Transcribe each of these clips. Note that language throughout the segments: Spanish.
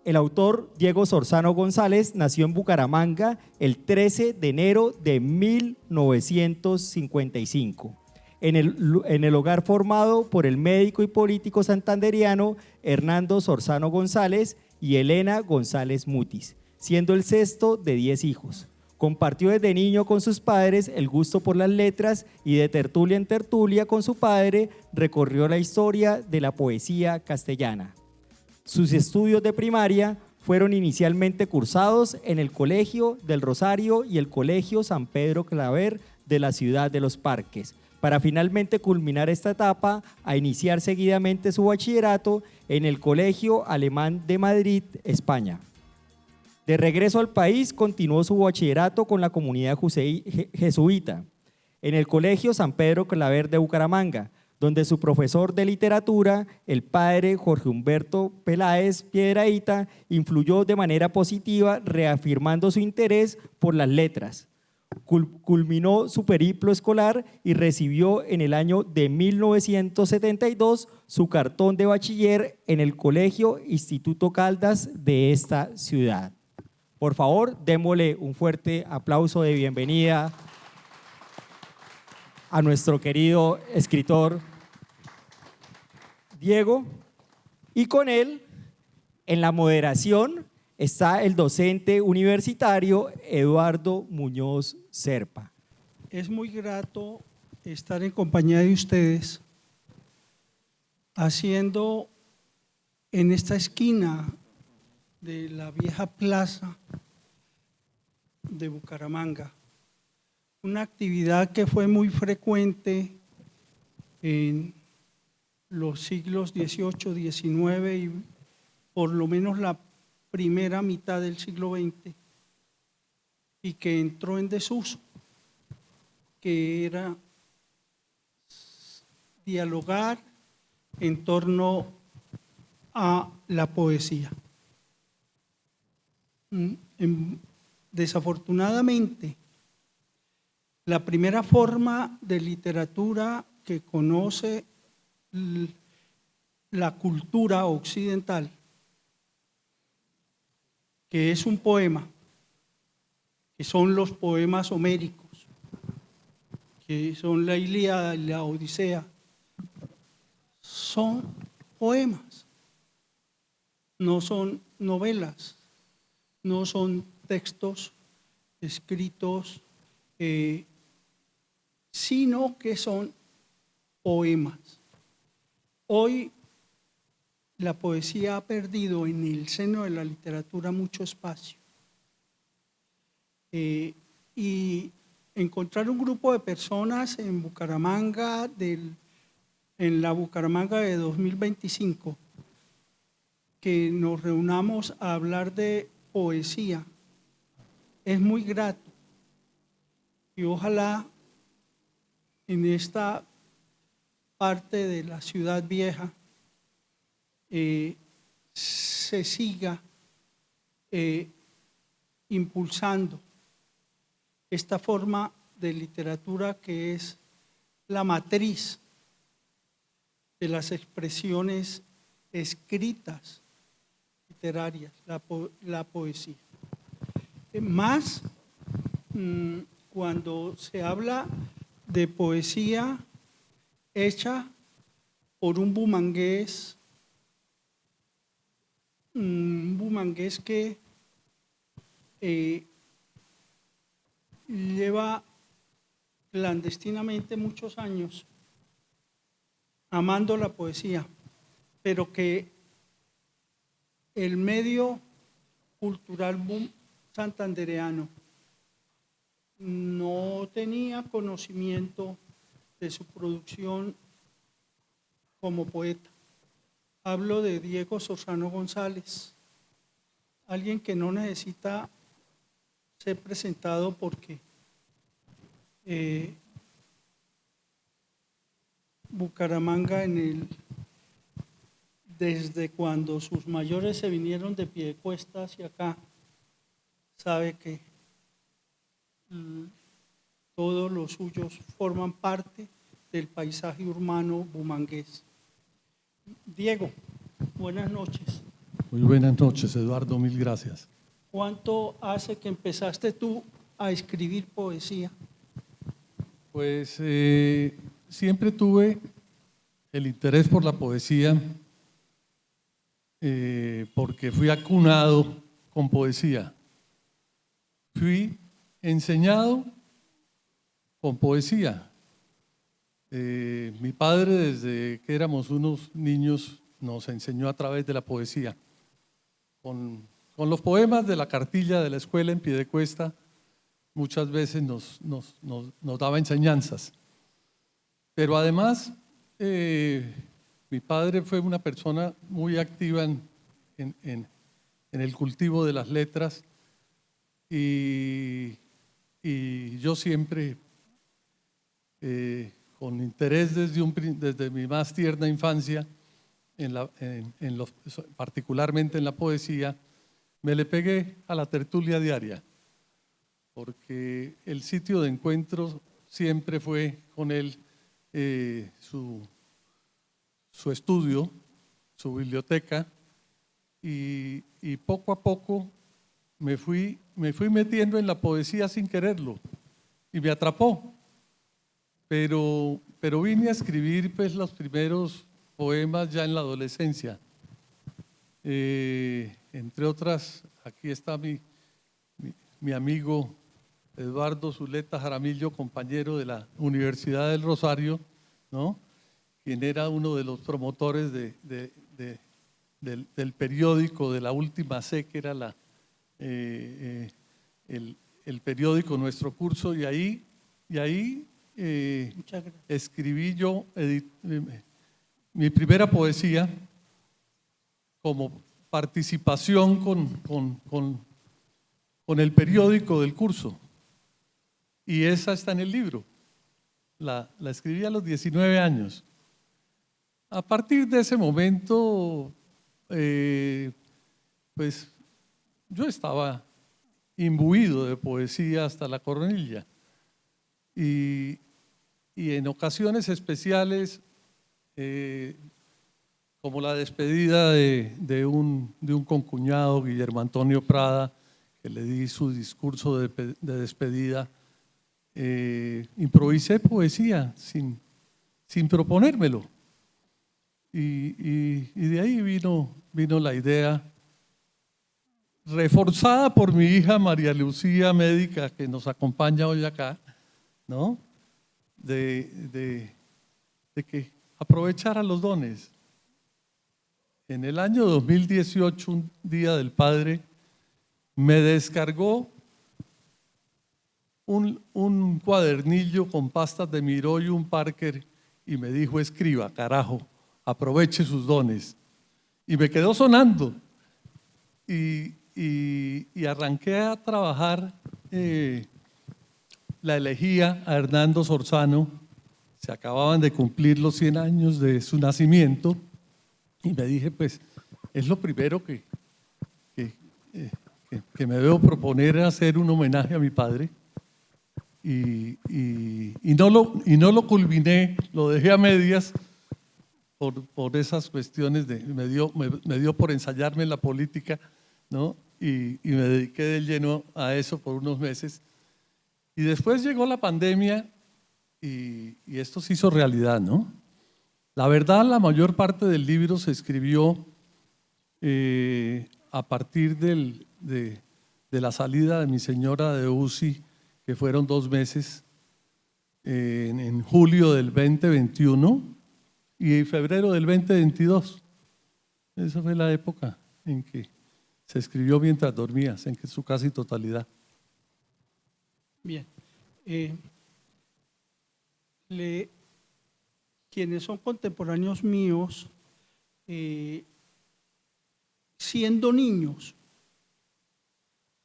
El autor Diego Sorzano González nació en Bucaramanga el 13 de enero de 1955, en el hogar formado por el médico y político santanderiano Hernando Sorzano González y Elena González Mutis, siendo el sexto de 10 hijos. Compartió desde niño con sus padres el gusto por las letras y de tertulia en tertulia con su padre recorrió la historia de la poesía castellana. Sus estudios de primaria fueron inicialmente cursados en el Colegio del Rosario y el Colegio San Pedro Claver de la ciudad de Los Parques, para finalmente culminar esta etapa a iniciar seguidamente su bachillerato en el Colegio Alemán de Madrid, España. De regreso al país, continuó su bachillerato con la comunidad jesuita en el Colegio San Pedro Claver de Bucaramanga, donde su profesor de literatura, el padre Jorge Humberto Peláez Piedrahíta, influyó de manera positiva, reafirmando su interés por las letras. Culminó su periplo escolar y recibió en el año de 1972 su cartón de bachiller en el Colegio Instituto Caldas de esta ciudad. Por favor, démosle un fuerte aplauso de bienvenida a nuestro querido escritor Diego, y con él, en la moderación, está el docente universitario Eduardo Muñoz Serpa. Es muy grato estar en compañía de ustedes, haciendo en esta esquina de la vieja plaza de Bucaramanga una actividad que fue muy frecuente en los siglos XVIII, XIX y por lo menos la primera mitad del siglo XX, y que entró en desuso, que era dialogar en torno a la poesía. Desafortunadamente, la primera forma de literatura que conoce la cultura occidental, que es un poema, que son los poemas homéricos, que son la Ilíada y la Odisea, son poemas, no son novelas, no son textos escritos, sino que son poemas. Hoy la poesía ha perdido en el seno de la literatura mucho espacio. Y encontrar un grupo de personas en Bucaramanga, en la Bucaramanga de 2025, que nos reunamos a hablar de poesía, es muy grato. Y ojalá en esta parte de la ciudad vieja se siga impulsando esta forma de literatura que es la matriz de las expresiones escritas literarias, la poesía. Más cuando se habla de poesía hecha por un bumangués que lleva clandestinamente muchos años amando la poesía, pero que el medio cultural santandereano no tenía conocimiento de su producción como poeta. Hablo de Diego Sorzano González, alguien que no necesita ser presentado porque Bucaramanga desde cuando sus mayores se vinieron de Piedecuesta hacia acá, sabe que todos los suyos forman parte del paisaje urbano bumangués. Diego, buenas noches. Muy buenas noches, Eduardo, mil gracias. ¿Cuánto hace que empezaste tú a escribir poesía? Pues siempre tuve el interés por la poesía porque fui acunado con poesía. Fui enseñado con poesía. Mi padre, desde que éramos unos niños, nos enseñó a través de la poesía. Con los poemas de la cartilla de la escuela en Piedecuesta, muchas veces nos daba enseñanzas. Pero además, mi padre fue una persona muy activa en el cultivo de las letras y yo siempre, con interés desde mi más tierna infancia, particularmente en la poesía, me le pegué a la tertulia diaria, porque el sitio de encuentro siempre fue con él, su estudio, su biblioteca, y poco a poco me fui metiendo en la poesía sin quererlo y me atrapó. Pero vine a escribir pues los primeros poemas ya en la adolescencia. Entre otras, aquí está mi amigo Eduardo Zuleta Jaramillo, compañero de la Universidad del Rosario, ¿no? Quien era uno de los promotores del periódico de la Última C, que era el periódico de nuestro curso, y ahí escribí yo mi primera poesía como participación con el periódico del curso, y esa está en el libro. La escribí a los 19 años. A partir de ese momento, pues yo estaba imbuido de poesía hasta la coronilla, y en ocasiones especiales, como la despedida de un concuñado, Guillermo Antonio Prada, que le di su discurso de despedida, improvisé poesía sin proponérmelo. Y de ahí vino la idea, reforzada por mi hija María Lucía, médica, que nos acompaña hoy acá, ¿no? De que aprovechara los dones. En el año 2018, un Día del Padre, me descargó un cuadernillo con pastas de Miró y un Parker y me dijo: escriba, carajo, aproveche sus dones. Y me quedó sonando y arranqué a trabajar la elegía a Hernando Sorzano. Se acababan de cumplir los 100 años de su nacimiento y me dije, pues es lo primero que me debo proponer, hacer un homenaje a mi padre. Y no lo culminé, lo dejé a medias por esas cuestiones me dio por ensayarme en la política, ¿no? Y me dediqué de lleno a eso por unos meses. Y después llegó la pandemia y esto se hizo realidad, ¿no? La verdad, la mayor parte del libro se escribió a partir de la salida de mi señora de UCI, que fueron 2 meses, en julio del 2021 y febrero del 2022. Esa fue la época en que se escribió mientras dormías, en su casi totalidad. Bien. Quienes son contemporáneos míos, siendo niños,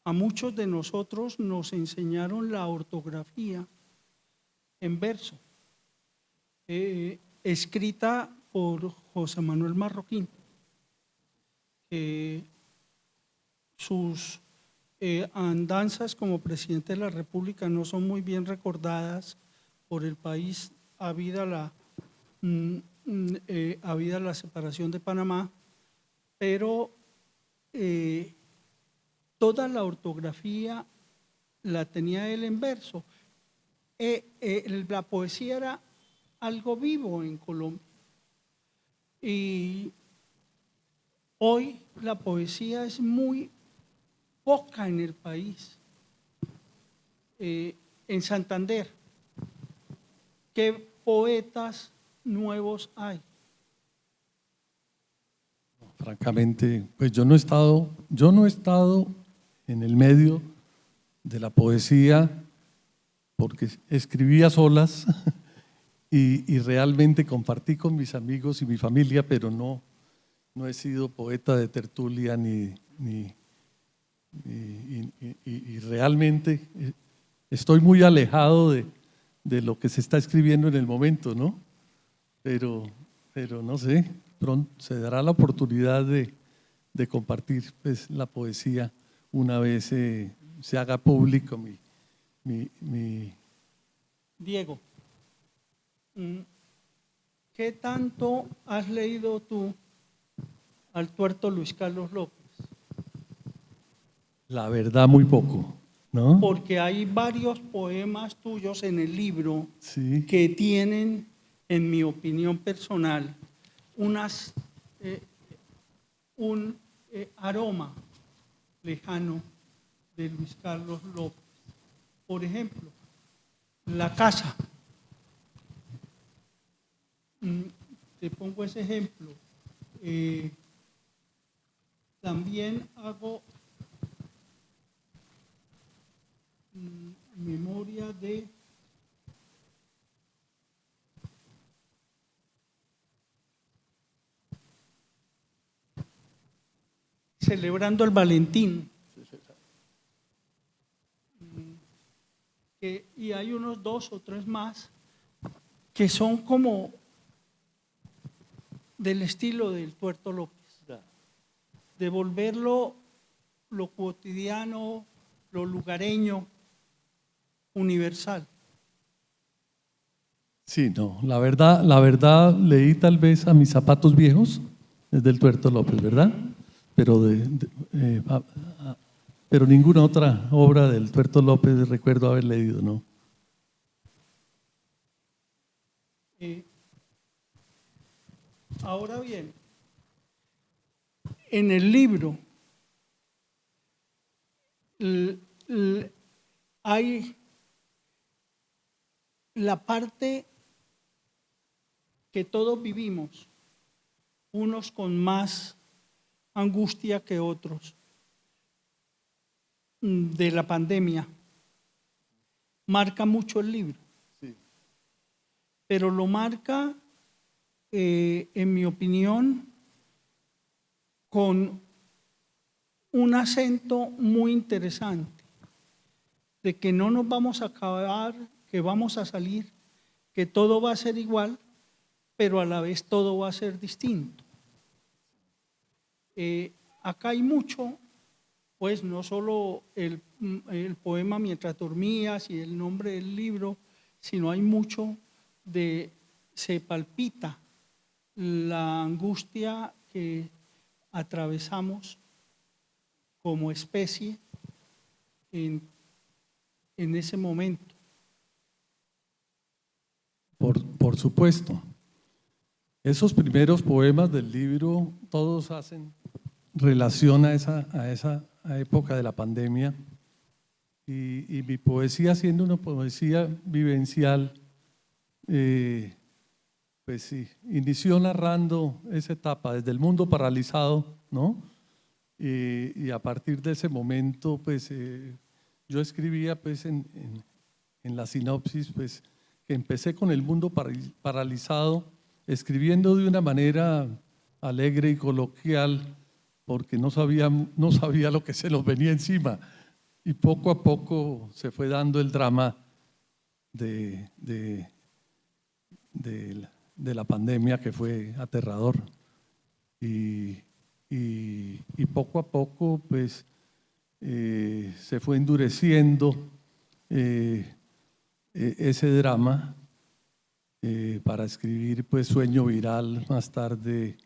a muchos de nosotros nos enseñaron la ortografía en verso, escrita por José Manuel Marroquín. Sus andanzas como presidente de la República no son muy bien recordadas por el país, habida la separación de Panamá, pero toda la ortografía la tenía él en verso. La poesía era algo vivo en Colombia. Y hoy la poesía es muy poca en el país. En Santander, ¿qué poetas nuevos hay? Francamente, pues yo no he estado en el medio de la poesía porque escribía solas y realmente compartí con mis amigos y mi familia, pero no he sido poeta de tertulia y realmente estoy muy alejado de lo que se está escribiendo en el momento, ¿no? Pero no sé, pronto se dará la oportunidad de compartir pues, la poesía una vez se haga público mi. Diego, ¿qué tanto has leído tú al tuerto Luis Carlos López? La verdad, muy poco, ¿no? Porque hay varios poemas tuyos en el libro Sí. que tienen, en mi opinión personal, un aroma lejano de Luis Carlos López. Por ejemplo, La Casa. Te pongo ese ejemplo. También hago memoria de Celebrando el Valentín. Y hay unos 2 o 3 más que son como del estilo del Tuerto López, de volverlo lo cotidiano, lo lugareño, universal. Sí, no, la verdad leí tal vez A mis zapatos viejos, es del Tuerto López, ¿verdad? Pero, pero ninguna otra obra del Tuerto López recuerdo haber leído, ¿no? Ahora bien, en el libro hay la parte que todos vivimos, unos con más angustia que otros, de la pandemia. Marca mucho el libro, sí. Pero lo marca, en mi opinión, con un acento muy interesante, de que no nos vamos a acabar, que vamos a salir, que todo va a ser igual, pero a la vez todo va a ser distinto. Acá hay mucho, pues no solo el poema Mientras dormías y el nombre del libro, sino hay mucho se palpita la angustia que atravesamos como especie en ese momento. Por supuesto. Esos primeros poemas del libro, todos hacen relación a esa época de la pandemia y mi poesía, siendo una poesía vivencial, pues sí, inició narrando esa etapa desde el mundo paralizado, ¿no? Y a partir de ese momento, pues yo escribía pues en la sinopsis, pues que empecé con el mundo paralizado, escribiendo de una manera alegre y coloquial, porque no sabía lo que se nos venía encima. Y poco a poco se fue dando el drama de la pandemia, que fue aterrador. Y poco a poco pues se fue endureciendo ese drama para escribir pues Sueño Viral, más tarde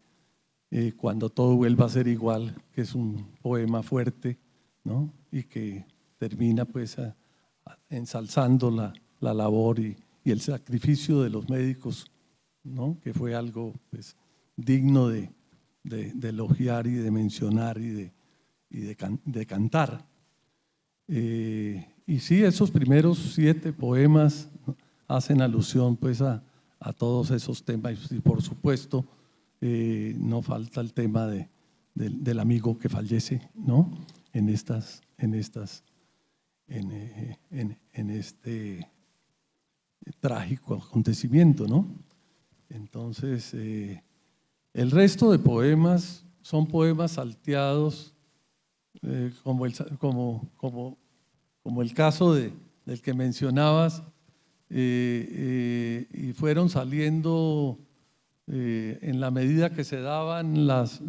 Cuando todo vuelva a ser igual, que es un poema fuerte, ¿no? Y que termina pues ensalzando la labor y el sacrificio de los médicos, ¿no? Que fue algo pues digno de elogiar y de mencionar y de cantar. Y sí, esos primeros 7 poemas, ¿no?, hacen alusión pues a todos esos temas y por supuesto no falta el tema del amigo que fallece, ¿no?, en este trágico acontecimiento, ¿no? Entonces, el resto de poemas son poemas salteados, como el caso del que mencionabas, y fueron saliendo en la medida que se daban las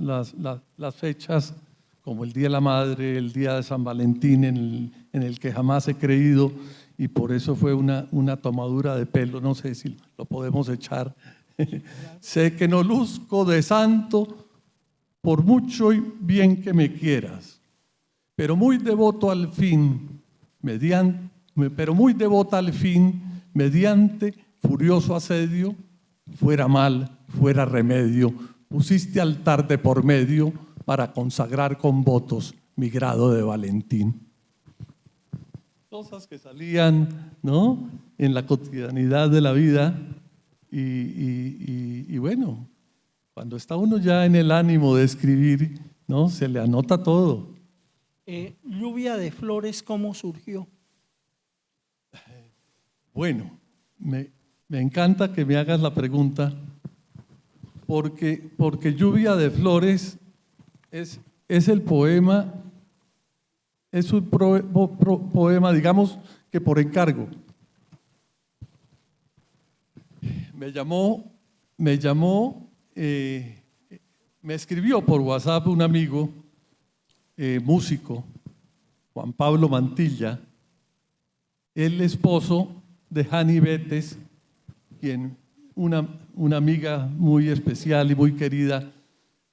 fechas, como el Día de la Madre, el Día de San Valentín, en el que jamás he creído, y por eso fue una tomadura de pelo, no sé si lo podemos echar. Sé que no luzco de santo por mucho y bien que me quieras, pero muy devota al fin, mediante furioso asedio, fuera mal, fuera remedio, pusiste altar de por medio para consagrar con votos mi grado de Valentín. Cosas que salían, ¿no?, en la cotidianidad de la vida y bueno, cuando está uno ya en el ánimo de escribir, ¿no?, se le anota todo. Lluvia de Flores, ¿cómo surgió? Bueno, me encanta que me hagas la pregunta porque Lluvia de Flores es el poema, es un poema, digamos que por encargo. Me escribió por WhatsApp un amigo, músico, Juan Pablo Mantilla, el esposo de Jani Betes, quien una amiga muy especial y muy querida,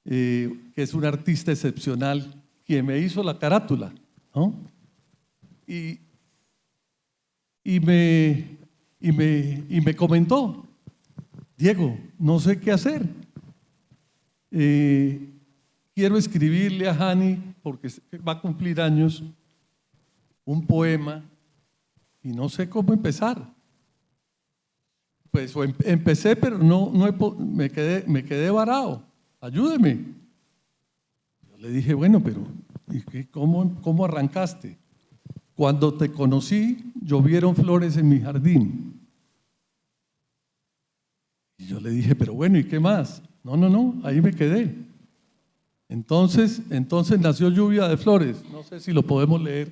que es una artista excepcional, quien me hizo la carátula, ¿no? Y me comentó: Diego, no sé qué hacer. Quiero escribirle a Jani, porque va a cumplir años, un poema y no sé cómo empezar. Pues empecé, pero me quedé varado. Ayúdeme. Yo le dije, bueno, pero ¿cómo arrancaste? Cuando te conocí, llovieron flores en mi jardín. Y yo le dije, pero bueno, ¿y qué más? No, ahí me quedé. Entonces nació Lluvia de Flores. No sé si lo podemos leer.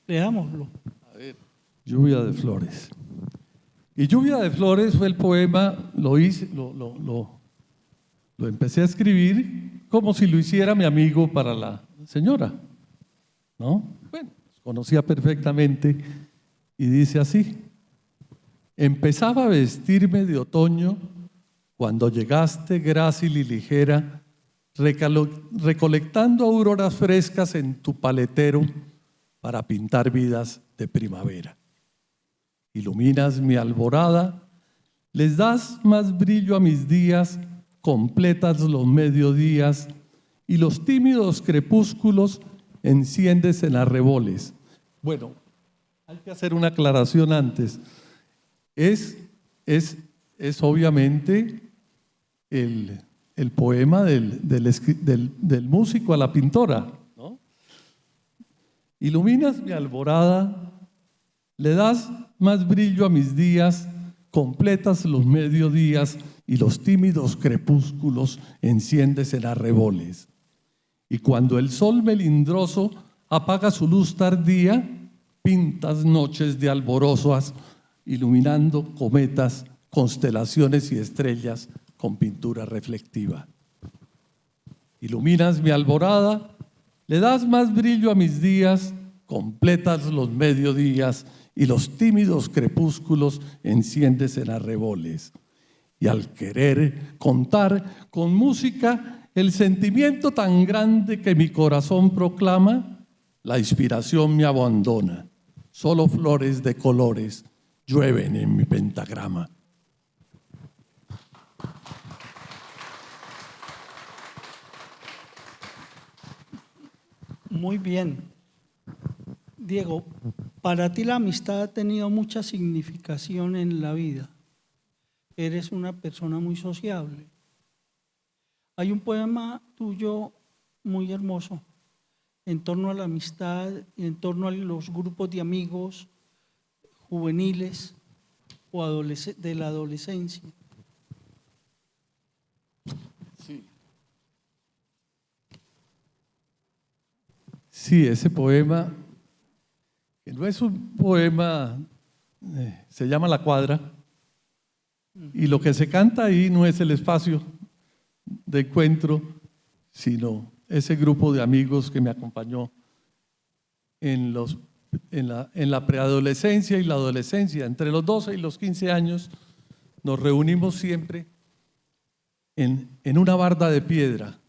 Leámoslo. A ver, Lluvia de Flores. Y Lluvia de Flores fue el poema, lo empecé a escribir como si lo hiciera mi amigo para la señora, ¿no? Bueno, conocía perfectamente y dice así: empezaba a vestirme de otoño cuando llegaste grácil y ligera, recolectando auroras frescas en tu paletero para pintar vidas de primavera. Iluminas mi alborada, les das más brillo a mis días, completas los mediodías y los tímidos crepúsculos enciendes en arreboles. Bueno, hay que hacer una aclaración antes. Es obviamente el poema del músico a la pintora, ¿no? Iluminas mi alborada, le das más brillo a mis días, completas los mediodías y los tímidos crepúsculos enciendes en arreboles. Y cuando el sol melindroso apaga su luz tardía, pintas noches de alborozas, iluminando cometas, constelaciones y estrellas con pintura reflectiva. Iluminas mi alborada, le das más brillo a mis días, completas los mediodías y los tímidos crepúsculos enciendes en arreboles. y al querer contar con música el sentimiento tan grande que mi corazón proclama, la inspiración me abandona. Solo flores de colores llueven en mi pentagrama. Muy bien. Diego, para ti la amistad ha tenido mucha significación en la vida. Eres una persona muy sociable. Hay un poema tuyo muy hermoso en torno a la amistad, en torno a los grupos de amigos juveniles o de la adolescencia. Sí, ese poema, que no es un poema, se llama La Cuadra, y lo que se canta ahí no es el espacio de encuentro, sino ese grupo de amigos que me acompañó en la preadolescencia y la adolescencia. Entre los 12 y los 15 años nos reunimos siempre en una barda de piedra.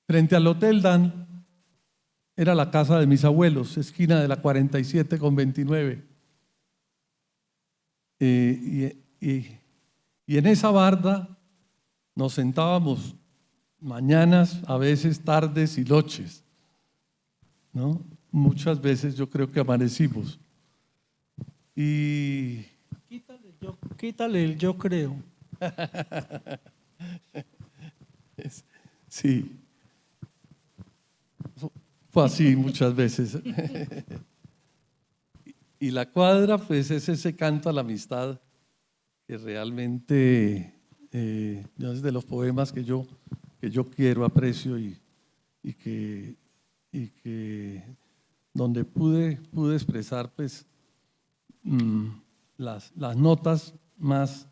Frente al Hotel Dan, era la casa de mis abuelos, esquina de la 47 con 29. Y en esa barda nos sentábamos mañanas, a veces tardes y noches, ¿no? Muchas veces yo creo que amanecimos. Y Quítale el yo creo. Sí, fue así muchas veces. Y La Cuadra, pues es ese canto a la amistad que realmente es de los poemas que yo quiero, aprecio y que donde pude expresar pues las notas más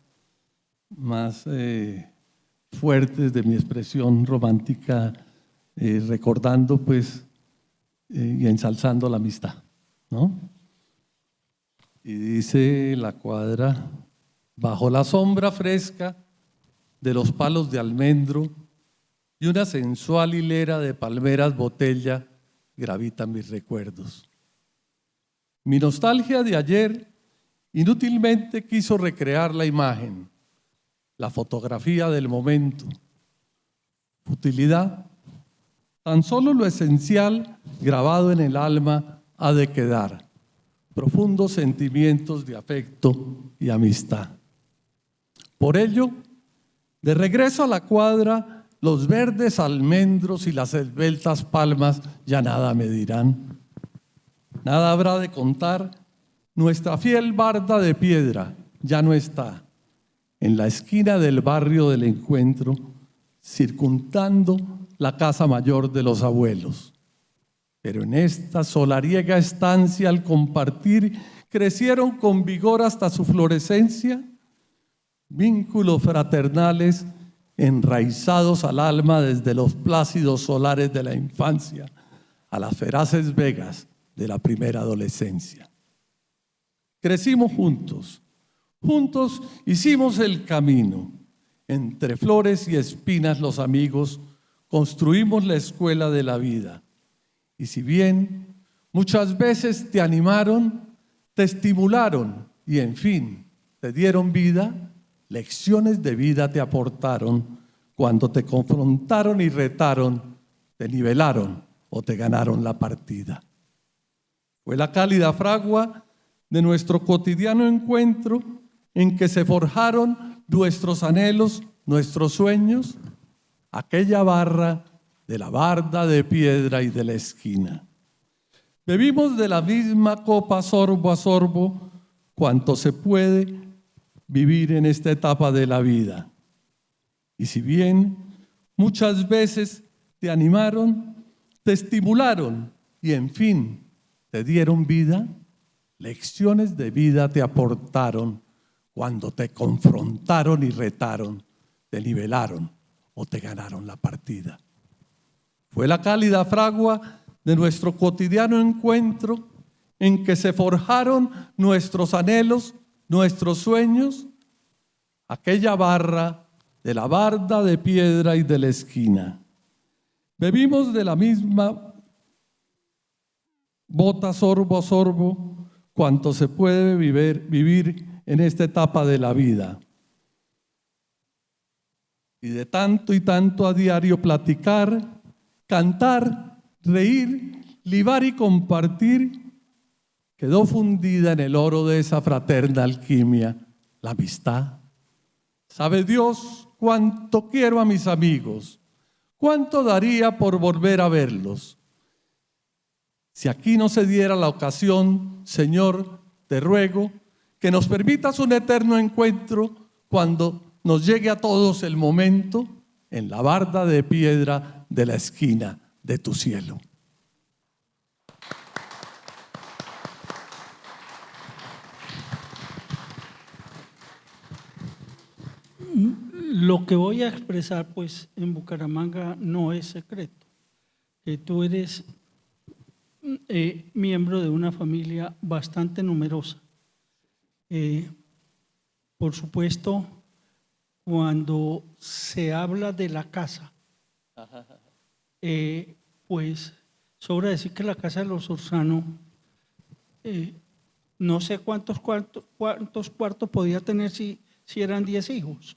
fuertes de mi expresión romántica, recordando pues y ensalzando la amistad, ¿no? Y dice La Cuadra: bajo la sombra fresca de los palos de almendro y una sensual hilera de palmeras botella gravitan mis recuerdos. Mi nostalgia de ayer inútilmente quiso recrear la imagen, la fotografía del momento. Futilidad, tan solo lo esencial grabado en el alma ha de quedar, profundos sentimientos de afecto y amistad. Por ello, de regreso a La Cuadra, los verdes almendros y las esbeltas palmas ya nada me dirán. Nada habrá de contar, nuestra fiel barda de piedra ya no está en la esquina del barrio del encuentro, circundando la casa mayor de los abuelos. Pero en esta solariega estancia, al compartir, crecieron con vigor hasta su florescencia vínculos fraternales enraizados al alma desde los plácidos solares de la infancia a las feraces vegas de la primera adolescencia. Crecimos juntos hicimos el camino, entre flores y espinas los amigos construimos la escuela de la vida. Y si bien muchas veces te animaron, te estimularon y en fin te dieron vida, lecciones de vida te aportaron cuando te confrontaron y retaron, te nivelaron o te ganaron la partida. Fue la cálida fragua de nuestro cotidiano encuentro en que se forjaron nuestros anhelos, nuestros sueños, aquella barra de la barda de piedra y de la esquina. Bebimos de la misma copa sorbo a sorbo cuanto se puede vivir en esta etapa de la vida. Y si bien muchas veces te animaron, te estimularon y en fin te dieron vida, lecciones de vida te aportaron cuando te confrontaron y retaron, te nivelaron o te ganaron la partida. Fue la cálida fragua de nuestro cotidiano encuentro en que se forjaron nuestros anhelos, nuestros sueños, aquella barra de la barda de piedra y de la esquina. Bebimos de la misma bota sorbo a sorbo cuanto se puede vivir en esta etapa de la vida. Y de tanto y tanto a diario platicar, cantar, reír, libar y compartir, quedó fundida en el oro de esa fraterna alquimia, la amistad. ¿Sabe Dios cuánto quiero a mis amigos? ¿Cuánto daría por volver a verlos? Si aquí no se diera la ocasión, Señor, te ruego que nos permitas un eterno encuentro cuando nos llegue a todos el momento en la barda de piedra de la esquina de tu cielo. Lo que voy a expresar, pues, en Bucaramanga no es secreto. Que tú eres miembro de una familia bastante numerosa. Por supuesto, cuando se habla de la casa, pues sobra decir que la casa de los Orzano, no sé cuántos cuartos podía tener si eran 10 hijos.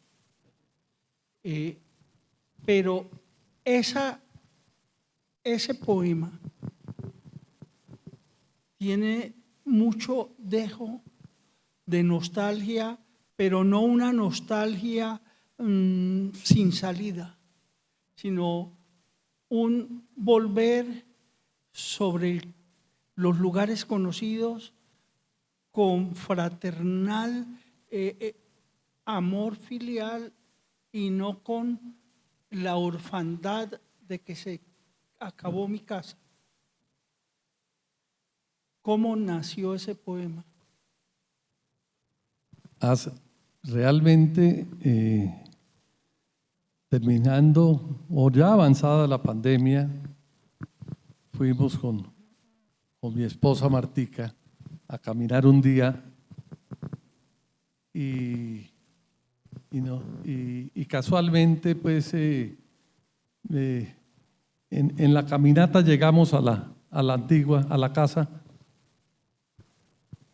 Pero ese poema tiene mucho dejo de nostalgia, pero no una nostalgia sin salida, sino un volver sobre los lugares conocidos con fraternal amor filial y no con la orfandad de que se acabó mi casa. ¿Cómo nació ese poema? Realmente, terminando o ya avanzada la pandemia, fuimos con mi esposa Martica a caminar un día y casualmente, pues, en la caminata llegamos a la antigua, a la casa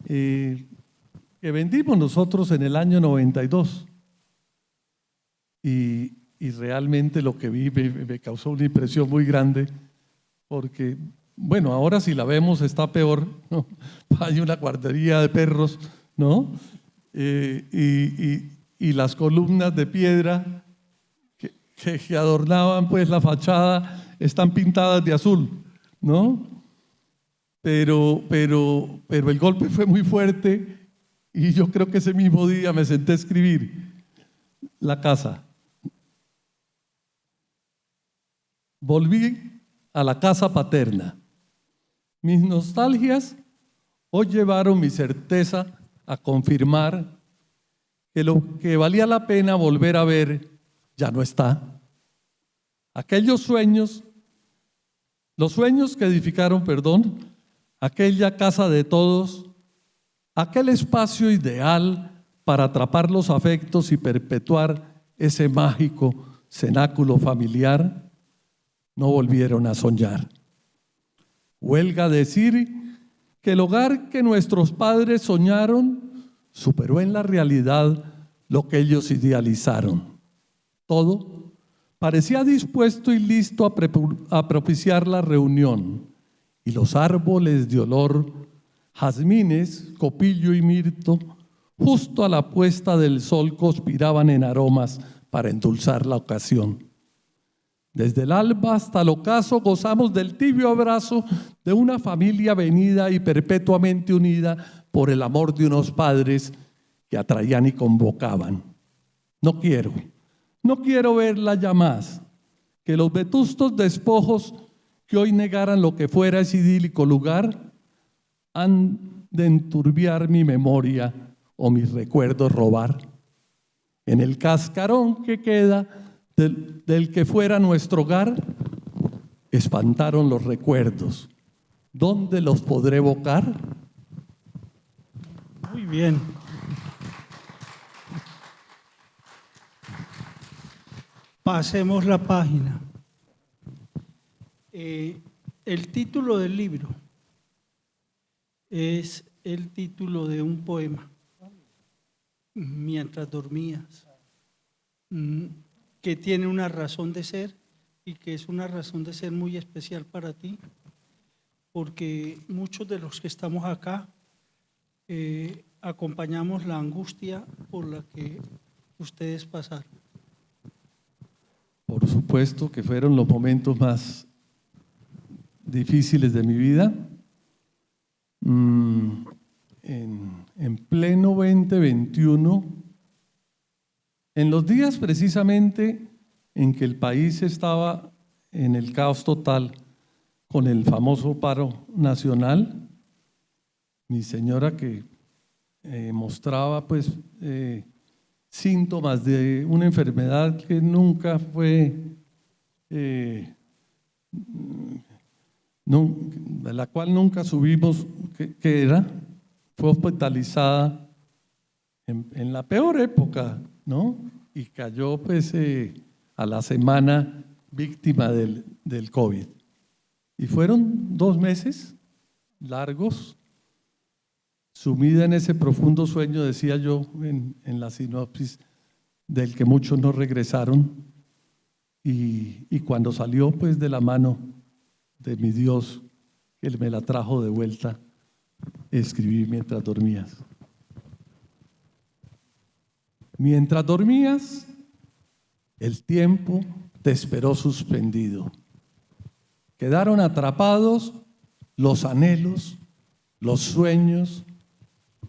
que vendimos nosotros en el año 92. Y realmente lo que vi me causó una impresión muy grande, porque, bueno, ahora si la vemos está peor, ¿no? Hay una guardería de perros, ¿no? Y las columnas de piedra que adornaban, pues, la fachada están pintadas de azul, ¿no? Pero el golpe fue muy fuerte y yo creo que ese mismo día me senté a escribir la casa. Volví a la casa paterna. Mis nostalgias hoy llevaron mi certeza a confirmar que lo que valía la pena volver a ver ya no está. Aquellos sueños, los sueños que edificaron, aquella casa de todos, aquel espacio ideal para atrapar los afectos y perpetuar ese mágico cenáculo familiar, no volvieron a soñar. Huelga decir que el hogar que nuestros padres soñaron superó en la realidad lo que ellos idealizaron. Todo parecía dispuesto y listo a propiciar la reunión, y los árboles de olor, jazmines, copillo y mirto, justo a la puesta del sol conspiraban en aromas para endulzar la ocasión. Desde el alba hasta el ocaso gozamos del tibio abrazo de una familia venida y perpetuamente unida por el amor de unos padres que atraían y convocaban. No quiero verla ya más, que los vetustos despojos que hoy negaran lo que fuera ese idílico lugar han de enturbiar mi memoria o mis recuerdos robar. En el cascarón que queda del que fuera nuestro hogar, espantaron los recuerdos. ¿Dónde los podré evocar? Bien. Pasemos la página. El título del libro es el título de un poema, Mientras dormías, que tiene una razón de ser y que es una razón de ser muy especial para ti, porque muchos de los que estamos acá acompañamos la angustia por la que ustedes pasaron. Por supuesto que fueron los momentos más difíciles de mi vida. En pleno 2021, en los días precisamente en que el país estaba en el caos total con el famoso paro nacional, mi señora que mostraba pues síntomas de una enfermedad que nunca fue, de la cual nunca supimos qué era, fue hospitalizada en la peor época, ¿no? Y cayó pues a la semana víctima del COVID. Y fueron 2 meses largos, sumida en ese profundo sueño, decía yo en la sinopsis, del que muchos no regresaron, y cuando salió pues de la mano de mi Dios, que Él me la trajo de vuelta, escribí Mientras dormías. Mientras dormías, el tiempo te esperó suspendido. Quedaron atrapados los anhelos, los sueños,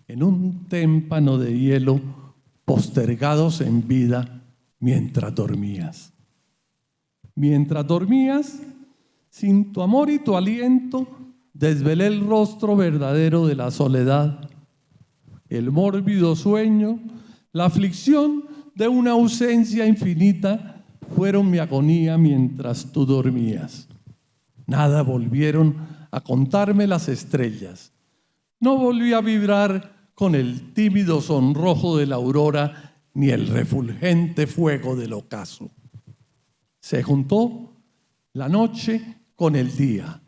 en un témpano de hielo, postergados en vida mientras dormías. Mientras dormías, sin tu amor y tu aliento, desvelé el rostro verdadero de la soledad, el mórbido sueño, la aflicción de una ausencia infinita fueron mi agonía mientras tú dormías. Nada volvieron a contarme las estrellas. No volví a vibrar con el tímido sonrojo de la aurora ni el refulgente fuego del ocaso. Se juntó la noche con el día.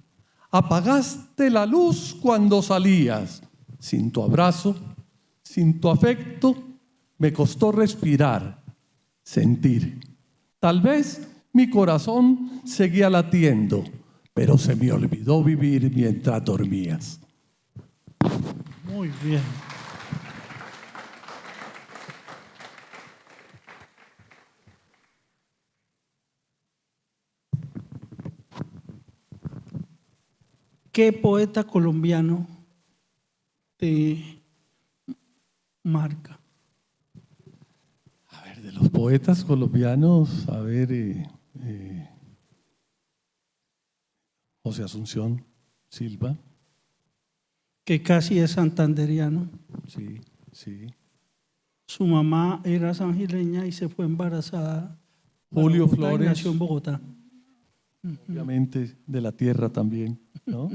Apagaste la luz cuando salías. Sin tu abrazo, sin tu afecto, me costó respirar, sentir. Tal vez mi corazón seguía latiendo, pero se me olvidó vivir mientras dormías. Muy bien. ¿Qué poeta colombiano te marca? A ver, de los poetas colombianos, a ver, José Asunción Silva. Que casi es santanderiano. Sí, sí. Su mamá era sangileña y se fue embarazada. Julio Bogotá, Flores. y nació en Bogotá. Obviamente de la tierra también, ¿no?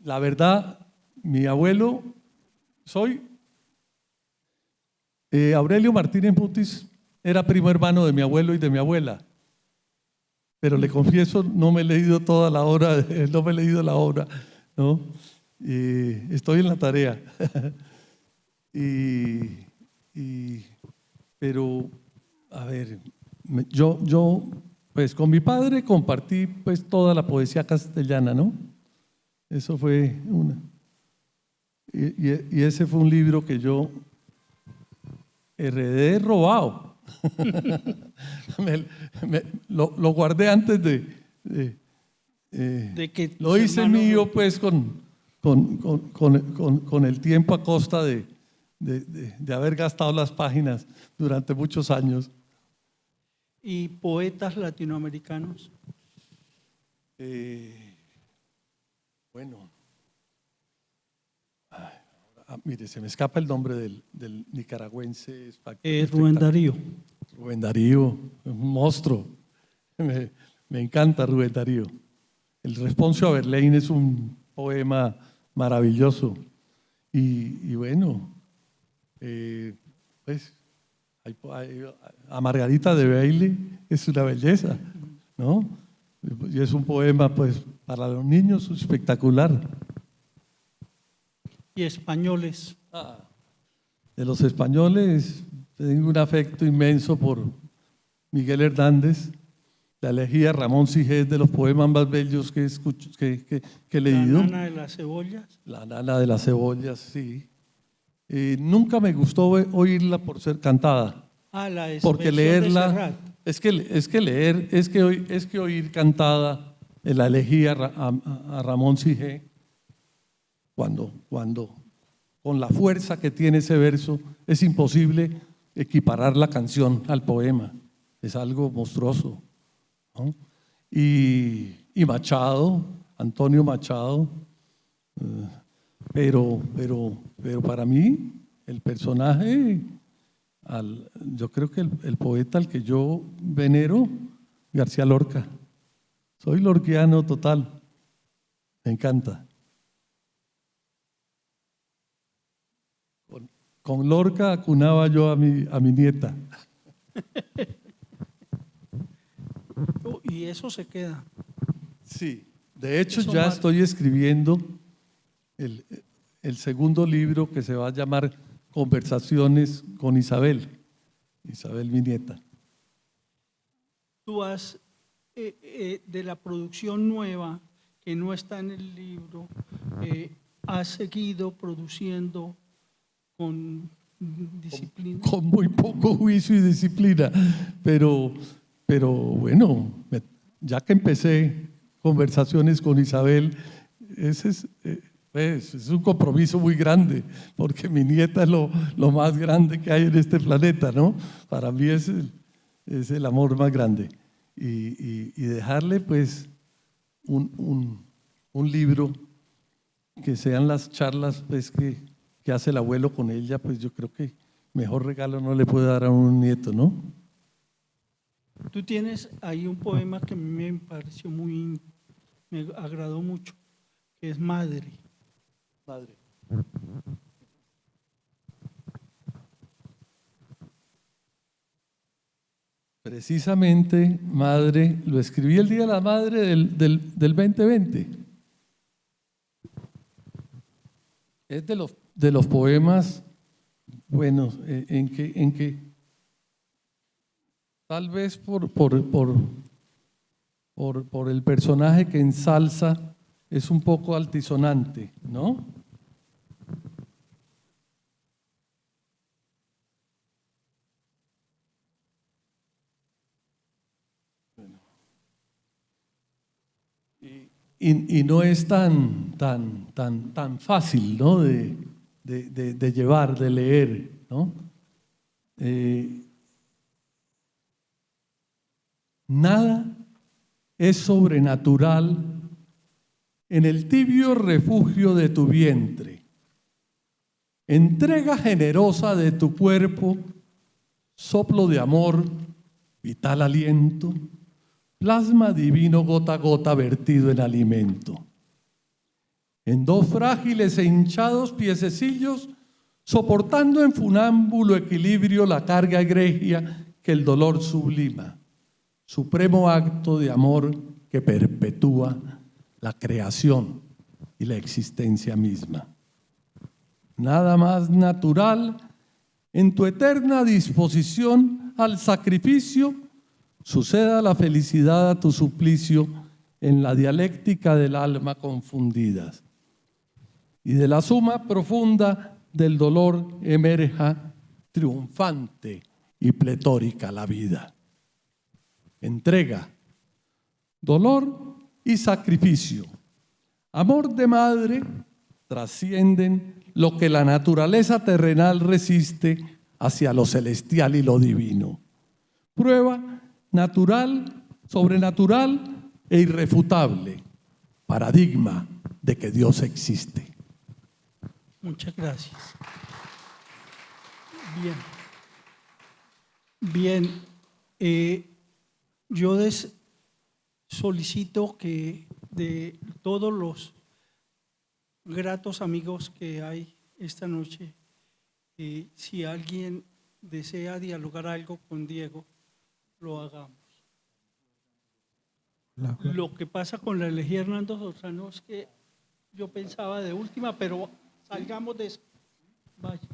La verdad, mi abuelo, Aurelio Martínez Mutis era primo hermano de mi abuelo y de mi abuela, pero le confieso, no me he leído toda la obra, no me he leído la obra, ¿no? Estoy en la tarea. Pero, a ver, yo pues con mi padre compartí pues toda la poesía castellana, ¿no? Eso fue una. Y ese fue un libro que yo heredé robado. Lo guardé antes de que lo hice mío pues con el tiempo a costa de haber gastado las páginas durante muchos años. ¿Y poetas latinoamericanos? Bueno, mire, se me escapa el nombre del nicaragüense. Rubén Darío. Rubén Darío, un monstruo. Me encanta Rubén Darío. El Responso a Verlaine es un poema maravilloso. Y bueno, pues a Margarita de Bailey es una belleza, ¿no? Y es un poema, pues, para los niños espectacular. Y españoles. De los españoles, tengo un afecto inmenso por Miguel Hernández. La elegía Ramón Sigés, de los poemas más bellos que he leído. La nana de las cebollas. La nana de las cebollas, sí. Nunca me gustó oírla por ser cantada. La Porque versión de leerla, Serrat. es que oír cantada la elegía a Ramón Sigé, cuando con la fuerza que tiene ese verso es imposible equiparar la canción al poema. Es algo monstruoso, ¿no? Y Machado, Antonio Machado, pero para mí el personaje, yo creo que el poeta al que yo venero, García Lorca. Soy lorquiano total, me encanta. Con Lorca acunaba yo a mi nieta. Y eso se queda. Sí, de hecho Eso ya marca. estoy escribiendo el segundo libro, que se va a llamar Conversaciones con Isabel, mi nieta. Tú has, de la producción nueva, que no está en el libro, has seguido produciendo con disciplina. Con muy poco juicio y disciplina, pero bueno, ya que empecé Conversaciones con Isabel, ese es un compromiso muy grande, porque mi nieta es lo más grande que hay en este planeta, ¿no? Para mí es el amor más grande. Y dejarle, pues, un libro que sean las charlas, pues, que hace el abuelo con ella, pues yo creo que mejor regalo no le puede dar a un nieto, ¿no? Tú tienes ahí un poema que a mí me pareció me agradó mucho, que es Madre. Madre. Precisamente, Madre, lo escribí el Día de la Madre del 2020. Es de los poemas, bueno, en que tal vez por el personaje que ensalza es un poco altisonante, ¿no? Y no es tan fácil, ¿no? de llevar, de leer, ¿no? Nada es sobrenatural en el tibio refugio de tu vientre. Entrega generosa de tu cuerpo, soplo de amor, vital aliento, plasma divino gota a gota vertido en alimento. En dos frágiles e hinchados piececillos, soportando en funámbulo equilibrio la carga egregia que el dolor sublima. Supremo acto de amor que perpetúa la creación y la existencia misma. Nada más natural en tu eterna disposición al sacrificio, suceda la felicidad a tu suplicio en la dialéctica del alma confundidas. Y de la suma profunda del dolor emerja triunfante y pletórica la vida. Entrega, dolor y sacrificio, amor de madre, trascienden lo que la naturaleza terrenal resiste hacia lo celestial y lo divino. Prueba natural, sobrenatural e irrefutable, paradigma de que Dios existe. Muchas gracias. Bien. Yo solicito que de todos los gratos amigos que hay esta noche, si alguien desea dialogar algo con Diego, lo hagamos. Lo que pasa con la elegía Hernando Sorzano es que yo pensaba de última, pero salgamos de eso. Vaya.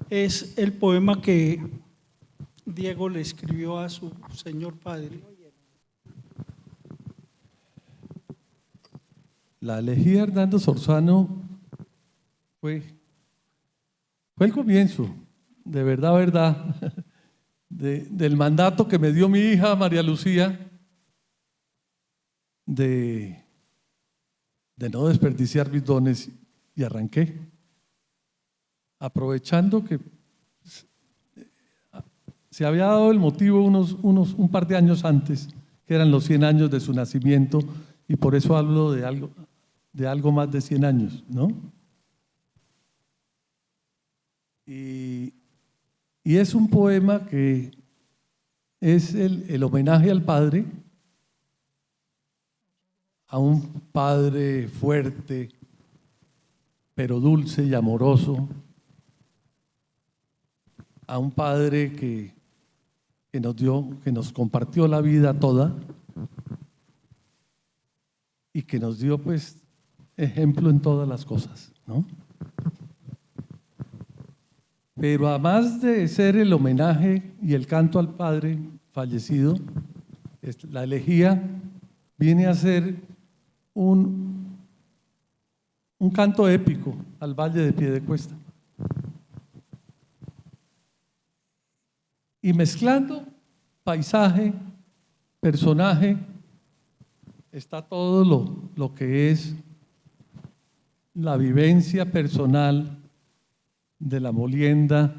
Es el poema que Diego le escribió a su señor padre. La elegía Hernando Sorzano fue el comienzo, de verdad, del mandato que me dio mi hija María Lucía de no desperdiciar mis dones, y arranqué, aprovechando que se había dado el motivo un par de años antes, que eran los 100 años de su nacimiento, y por eso hablo de algo más de 100 años, ¿no? Y es un poema que es el homenaje al padre, a un padre fuerte, pero dulce y amoroso, a un padre que nos compartió la vida toda y que nos dio pues ejemplo en todas las cosas, ¿no? Pero además de ser el homenaje y el canto al padre fallecido, la elegía viene a ser un canto épico al Valle de Piedecuesta. Y mezclando paisaje, personaje, está todo lo que es la vivencia personal de la molienda,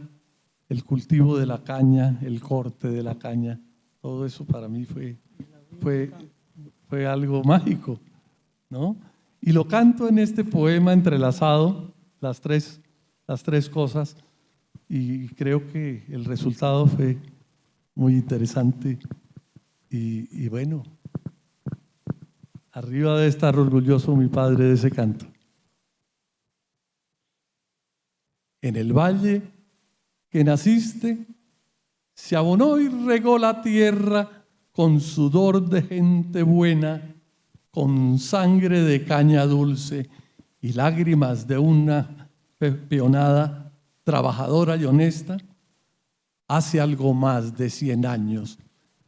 el cultivo de la caña, el corte de la caña. Todo eso para mí fue algo mágico, ¿no? Y lo canto en este poema entrelazado, las tres cosas, y creo que el resultado fue muy interesante. Y bueno, arriba debe estar orgulloso mi padre de ese canto. En el valle que naciste, se abonó y regó la tierra con sudor de gente buena, con sangre de caña dulce y lágrimas de una peonada trabajadora y honesta, hace algo más de 100 años,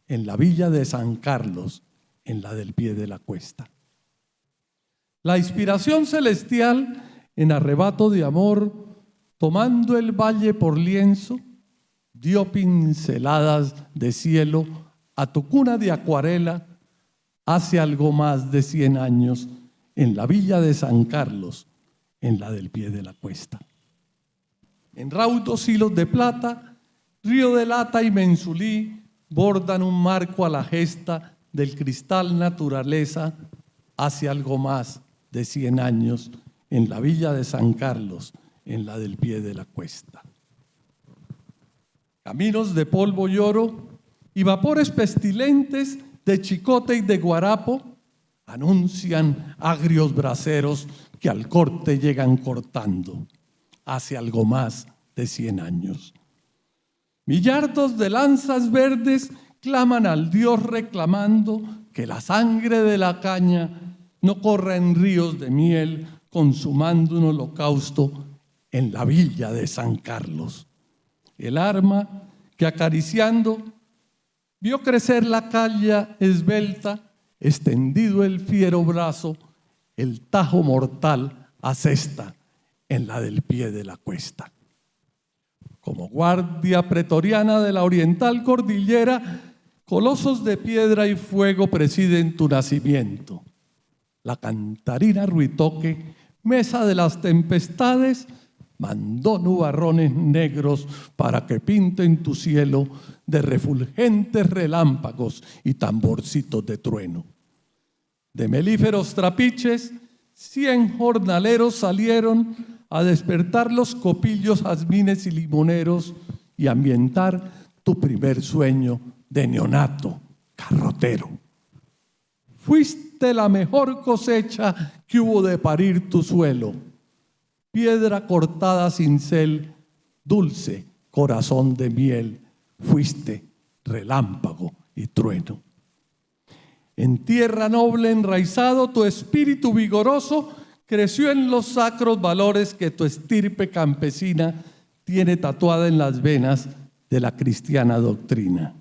en la villa de San Carlos, en la del pie de la cuesta. La inspiración celestial, en arrebato de amor, tomando el valle por lienzo, dio pinceladas de cielo a tu cuna de acuarela hace algo más de 100 años en la villa de San Carlos, en la del pie de la cuesta. En raudos hilos de plata, río de lata y mensulí bordan un marco a la gesta del cristal naturaleza hace algo más de 100 años en la villa de San Carlos, en la del pie de la cuesta. Caminos de polvo y oro y vapores pestilentes de chicote y de guarapo anuncian agrios braseros que al corte llegan cortando hace algo más de 100 años. Millardos de lanzas verdes claman al Dios reclamando que la sangre de la caña no corra en ríos de miel consumando un holocausto en la villa de San Carlos. El arma que acariciando vio crecer la calla esbelta, extendido el fiero brazo, el tajo mortal asesta en la del pie de la cuesta. Como guardia pretoriana de la oriental cordillera, colosos de piedra y fuego presiden tu nacimiento. La cantarina Ruitoque, mesa de las tempestades, mandó nubarrones negros para que pinten tu cielo de refulgentes relámpagos y tamborcitos de trueno. De melíferos trapiches, 100 jornaleros salieron a despertar los copillos, jazmines y limoneros y ambientar tu primer sueño de neonato carrotero. Fuiste la mejor cosecha que hubo de parir tu suelo, piedra cortada cincel, dulce corazón de miel, fuiste relámpago y trueno. En tierra noble enraizado, tu espíritu vigoroso creció en los sacros valores que tu estirpe campesina tiene tatuada en las venas de la cristiana doctrina.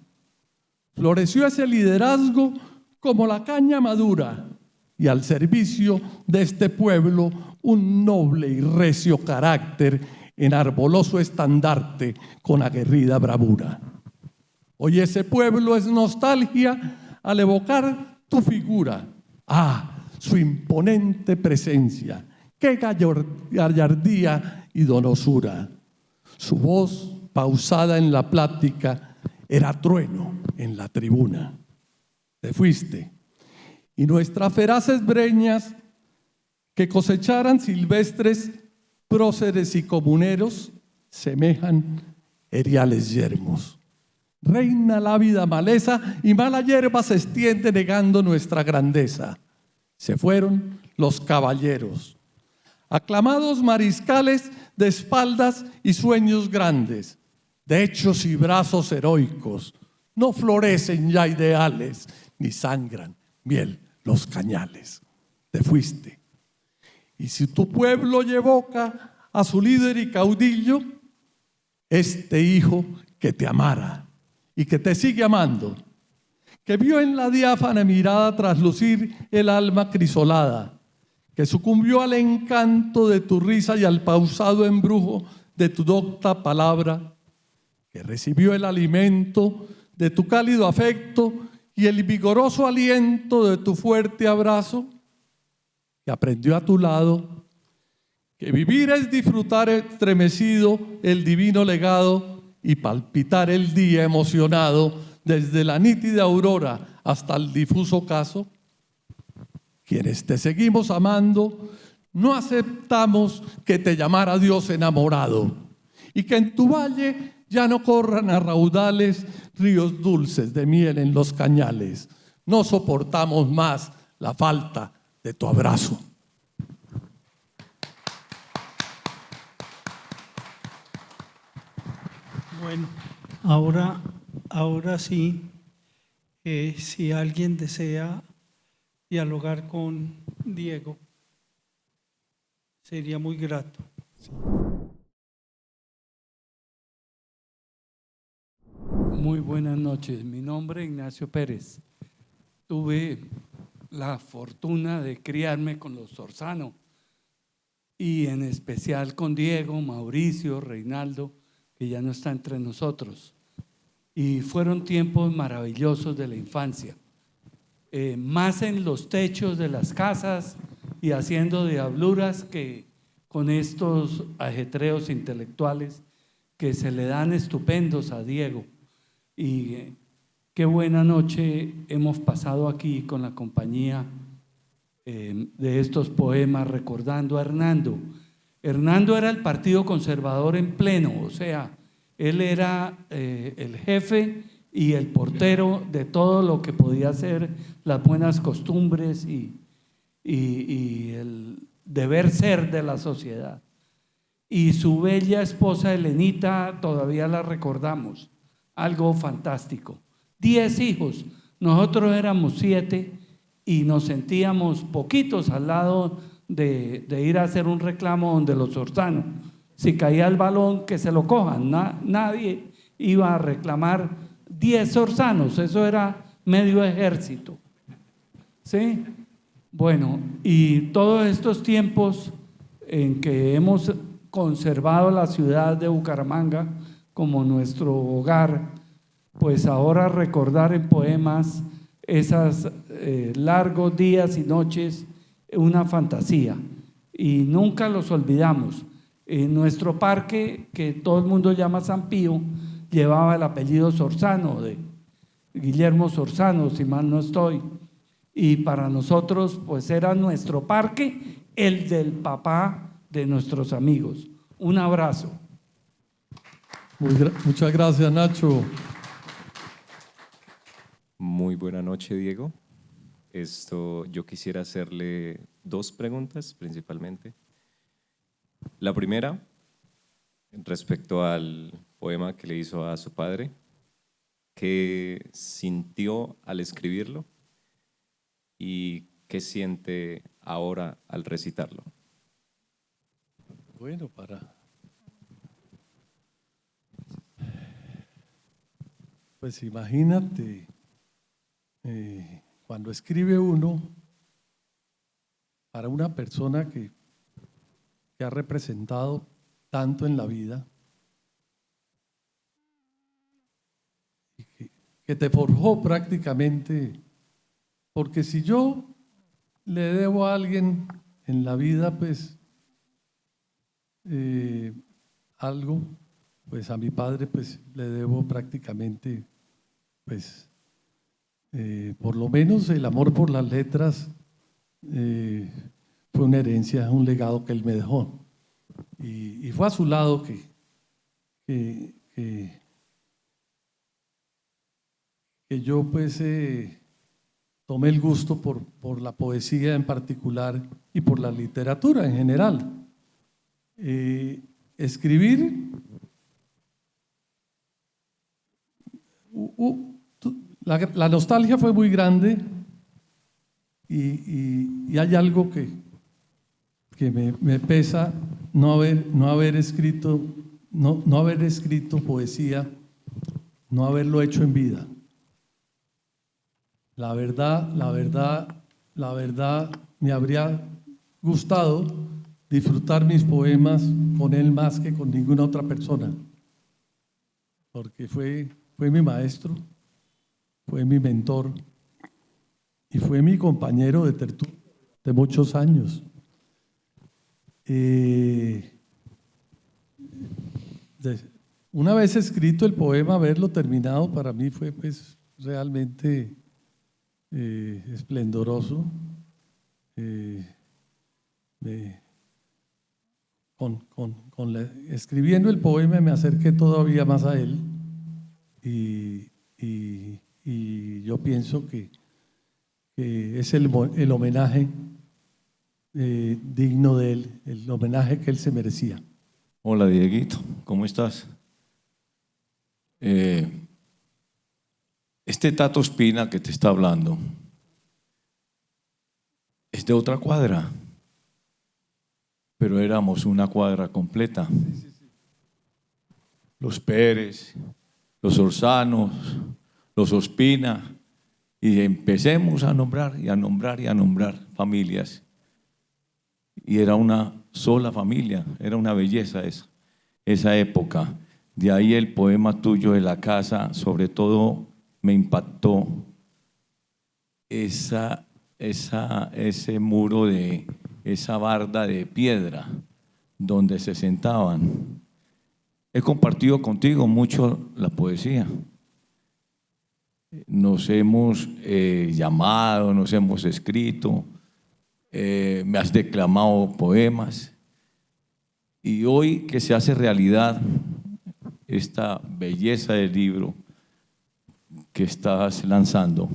Floreció ese liderazgo como la caña madura y al servicio de este pueblo un noble y recio carácter enarboló su estandarte con aguerrida bravura. Hoy ese pueblo es nostalgia al evocar tu figura. Su imponente presencia, qué gallardía y donosura. Su voz, pausada en la plática, era trueno en la tribuna. Te fuiste, y nuestras feraces breñas que cosecharan silvestres próceres y comuneros semejan eriales yermos. Reina la ávida maleza y mala hierba se extiende negando nuestra grandeza. Se fueron los caballeros, aclamados mariscales de espaldas y sueños grandes, de hechos y brazos heroicos. No florecen ya ideales, ni sangran miel los cañales. Te fuiste. Y si tu pueblo evoca a su líder y caudillo, este hijo que te amara y que te sigue amando, que vio en la diáfana mirada traslucir el alma crisolada, que sucumbió al encanto de tu risa y al pausado embrujo de tu docta palabra, que recibió el alimento de tu cálido afecto y el vigoroso aliento de tu fuerte abrazo, que aprendió a tu lado que vivir es disfrutar estremecido el divino legado y palpitar el día emocionado desde la nítida aurora hasta el difuso ocaso. Quienes te seguimos amando, no aceptamos que te llamara Dios enamorado y que en tu valle ya no corran a raudales ríos dulces de miel en los cañales. No soportamos más la falta de tu abrazo. Bueno, ahora sí, si alguien desea dialogar con Diego, sería muy grato. Muy buenas noches, mi nombre es Ignacio Pérez. Tuve la fortuna de criarme con los Sorzano y en especial con Diego, Mauricio, Reinaldo, que ya no está entre nosotros. Y fueron tiempos maravillosos de la infancia, más en los techos de las casas y haciendo diabluras que con estos ajetreos intelectuales que se le dan estupendos a Diego. Y qué buena noche hemos pasado aquí con la compañía de estos poemas recordando a Hernando. Hernando era el Partido Conservador en pleno, o sea, él era el jefe y el portero de todo lo que podía ser las buenas costumbres y el deber ser de la sociedad. Y su bella esposa Elenita todavía la recordamos, algo fantástico. 10 hijos, nosotros éramos 7 y nos sentíamos poquitos al lado de ir a hacer un reclamo donde los Sorzano. Si caía el balón, que se lo cojan. Nadie iba a reclamar 10 Sorzanos, eso era medio ejército. ¿Sí? Bueno, y todos estos tiempos en que hemos conservado la ciudad de Bucaramanga como nuestro hogar, pues ahora recordar en poemas esos largos días y noches, una fantasía, y nunca los olvidamos. En nuestro parque, que todo el mundo llama San Pío, llevaba el apellido Sorzano, de Guillermo Sorzano, si mal no estoy, y para nosotros pues era nuestro parque, el del papá de nuestros amigos. Un abrazo. Muchas gracias, Nacho. Muy buena noche, Diego. Yo quisiera hacerle 2 preguntas principalmente. La primera, respecto al poema que le hizo a su padre, ¿qué sintió al escribirlo y qué siente ahora al recitarlo? Bueno, pues imagínate, cuando escribe uno para una persona que ha representado tanto en la vida, y que te forjó prácticamente, porque si yo le debo a alguien en la vida, pues algo, pues a mi padre pues le debo prácticamente, pues por lo menos el amor por las letras fue una herencia, un legado que él me dejó. Y fue a su lado que yo pues tomé el gusto por la poesía en particular y por la literatura en general. Escribir, la nostalgia fue muy grande y hay algo que me pesa no haber escrito poesía, no haberlo hecho en vida. La verdad, me habría gustado disfrutar mis poemas con él más que con ninguna otra persona, porque fue mi maestro, fue mi mentor y fue mi compañero de tertulia de muchos años. Una vez escrito el poema, haberlo terminado para mí fue pues realmente esplendoroso. Escribiendo el poema me acerqué todavía más a él y yo pienso que es el homenaje digno de él, el homenaje que él se merecía. Hola Dieguito, ¿cómo estás? Este Tato Espina que te está hablando es de otra cuadra, pero éramos una cuadra completa. Los Pérez, los Orzanos, los Ospina, y empecemos a nombrar y a nombrar y a nombrar familias. Y era una sola familia, era una belleza esa época. De ahí el poema tuyo de la casa, sobre todo me impactó ese muro de esa barda de piedra donde se sentaban. He compartido contigo mucho la poesía. Nos hemos llamado, nos hemos escrito, me has declamado poemas y hoy que se hace realidad esta belleza del libro que estás lanzando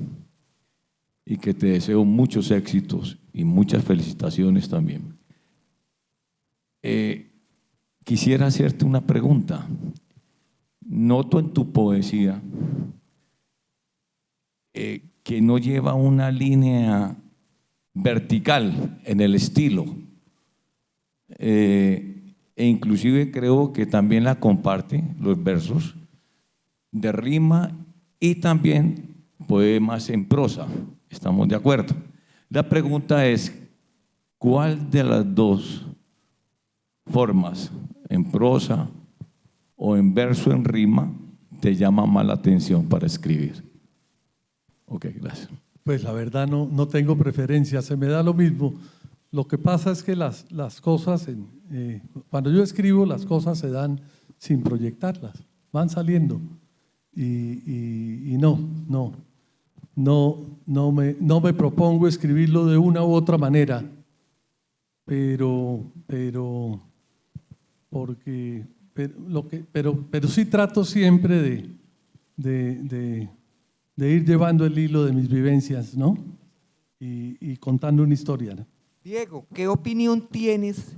y que te deseo muchos éxitos y muchas felicitaciones también. Quisiera hacerte una pregunta. Noto en tu poesía que no lleva una línea vertical en el estilo, e inclusive creo que también la comparte los versos de rima y también poemas en prosa. ¿Estamos de acuerdo? La pregunta es, ¿cuál de las dos formas, en prosa o en verso en rima, te llama más la atención para escribir? Ok, gracias. Pues la verdad no tengo preferencia, se me da lo mismo. Lo que pasa es que las cosas, cuando yo escribo, las cosas se dan sin proyectarlas, van saliendo. Y no me propongo escribirlo de una u otra manera, pero sí trato siempre de ir llevando el hilo de mis vivencias, ¿no? Y contando una historia, ¿no? Diego, ¿qué opinión tienes